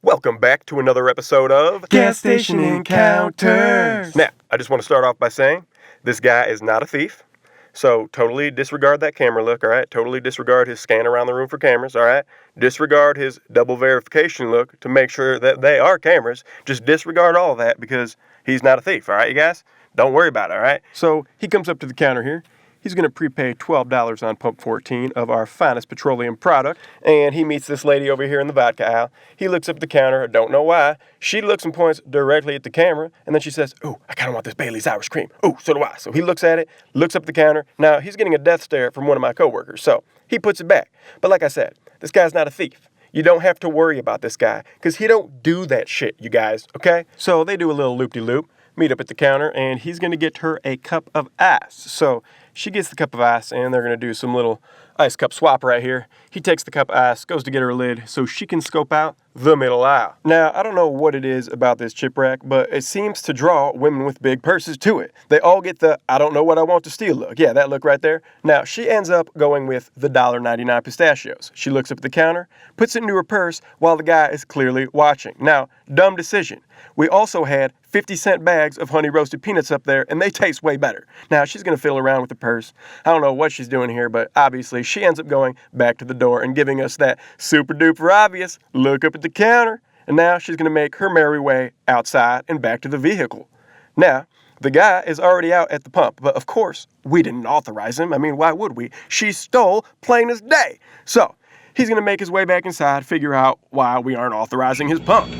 Welcome back to another episode of Gas Station Encounters. Now, I just want to start off by saying this guy is not a thief. So totally disregard that camera look, all right? Totally disregard his scan around the room for cameras, all right? Disregard his double verification look to make sure that they are cameras. Just disregard all of that because he's not a thief, all right, you guys? Don't worry about it, all right? So he comes up to the counter here. He's going to prepay $12 on pump 14 of our finest petroleum product, and he meets this lady over here in the vodka aisle. He looks up at the counter, I don't know why. She looks and points directly at the camera, and then she says, "Ooh, I kind of want this Bailey's Irish Cream. Ooh, so do I." So he looks at it, looks up at the counter. Now, he's getting a death stare from one of my coworkers, so he puts it back. But like I said, this guy's not a thief. You don't have to worry about this guy, because he don't do that shit, you guys, okay? So they do a little loop-de-loop, meet up at the counter, and he's going to get her a cup of ice. So she gets the cup of ice, and they're going to do some little ice cup swap right here. He takes the cup of ice, goes to get her a lid so she can scope out the middle aisle. Now, I don't know what it is about this chip rack, but it seems to draw women with big purses to it. They all get the, "I don't know what I want to steal" look. Yeah, that look right there. Now, she ends up going with the $1.99 pistachios. She looks up at the counter, puts it into her purse while the guy is clearly watching. Now, dumb decision. We also had 50-cent bags of honey roasted peanuts up there, and they taste way better. Now, she's going to fiddle around with the purse. I don't know what she's doing here, but obviously she ends up going back to the door and giving us that super duper obvious look up at the counter. And now she's going to make her merry way outside and back to the vehicle. Now, the guy is already out at the pump, but of course, we didn't authorize him. I mean, why would we? She stole plain as day. So, he's going to make his way back inside, figure out why we aren't authorizing his pump.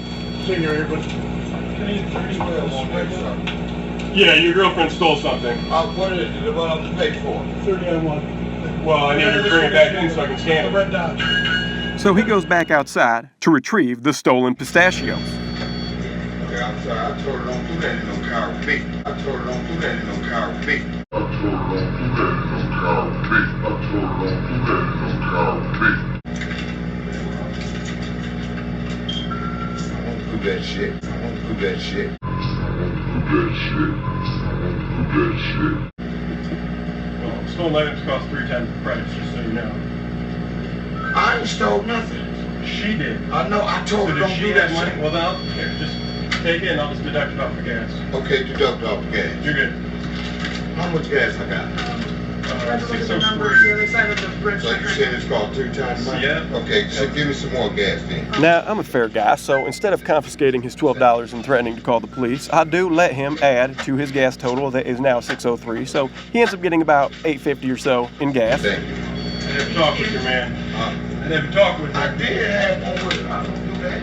Yeah, your girlfriend stole something. What is it? What I'm paid for? 30 on one. Well, I need you to bring it back in so I can scan it. Red dot. So he goes back outside to retrieve the stolen pistachios. Okay, I'm sorry. I told her don't do that in no car with me. I told her don't do that in no car with me. I told her don't do that in no car with me. I told her don't do that in no car with me. I won't do that shit. I won't do that shit. Well, stolen items cost 3 times the price, just so you know. I ain't stole nothing. She did. I know. I told her So don't did she do have that money? shit. Well, then here, just take it and I'll just deduct it off the gas. Okay, deduct off the gas. You're good. How much gas I got? 603. So you said it's called 3 times money? Yeah. Okay, so give me some more gas then. Now, I'm a fair guy, so instead of confiscating his $12 and threatening to call the police, I do let him add to his gas total that is now 603. So he ends up getting about $8.50 or so in gas. Thank you. I never talked with your man. I never talked with I did have one with her. I don't do that.